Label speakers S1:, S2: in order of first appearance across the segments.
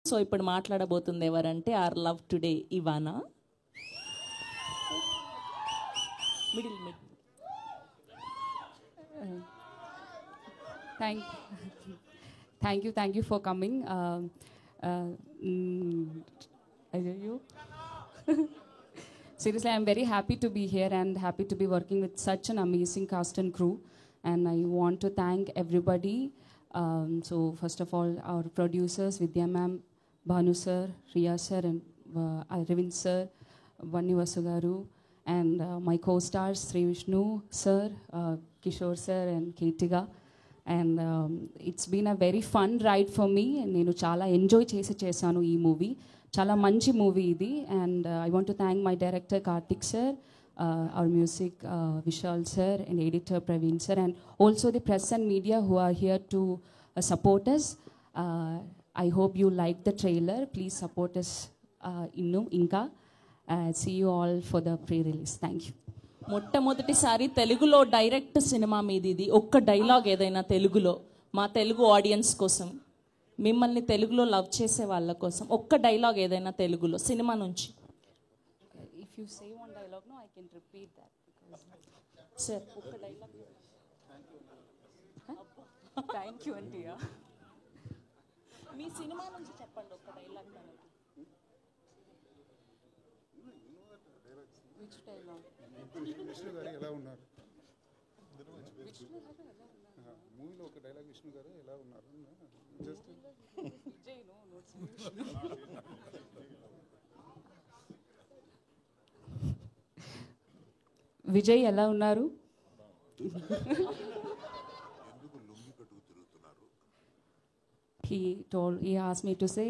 S1: So ఇప్పుడు మాట్లాడబోతుంది ఎవరంటే our Love Today Ivana. Middle mid.
S2: Thank you for coming. Seriously, I'm very happy to be here and happy to be working with such an amazing cast and crew. And I want to thank everybody. So first of all, our producers, Vidya ma'am, Bhanu sir, Riya sir, and Arvind sir, Vanni Vasugaru, and my co-stars, Sri Vishnu sir, Kishore sir, and Keetiga. And it's been a very fun ride for me. నేను చాలా enjoy చేశాను ఈ movie. చాలా మంచి movie ఇది. And I want to thank my director Karthik sir, our music Vishal sir, and editor Praveen sir, and also the press and media who are here to support us. I hope you like the trailer. Please support us ఇంకా. See you all for the pre-release. Thank you.
S1: మొట్టమొదటిసారి తెలుగులో direct cinema మీది ఇది. ఒక్క dialogue ఏదైనా తెలుగులో, మా Telugu audience కోసం, మిమ్మల్ని తెలుగులో లవ్ చేసే వాళ్ళ కోసం ఒక్క డైలాగ్ ఏదైనా తెలుగులో సినిమా నుంచి.
S2: If you say one dialogue, no, I can repeat that.
S1: Sir ఒక్క డైలాగ్.
S2: Thank you, Antia.
S1: మీ సినిమా నుంచి చెప్పండి ఒక్క డైలాగ్.
S2: Which dialogue?
S3: విష్ణు గారు ఎలా ఉన్నారు మూవీలో ఒక డైలాగ్, విష్ణు గారు ఎలా ఉన్నారు జస్ట్
S2: విజయ్ ఎలా ఉన్నారు? He asked me to say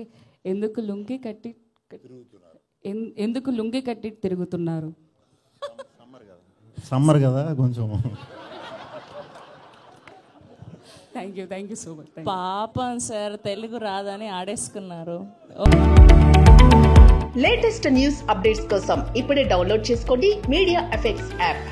S2: ఎందుకు లుంగి కట్టి తిరుగుతున్నారు.
S4: సమ్మర్ కదా కొంచెం.
S2: Thank you so much.
S1: పాపం సార్ తెలుగు రాదని ఆడేసుకున్నారు.
S5: లేటెస్ట్ న్యూస్ అప్డేట్స్ కోసం ఇప్పుడే డౌన్లోడ్ చేసుకోండి మీడియా ఎఫెక్ట్స్ యాప్.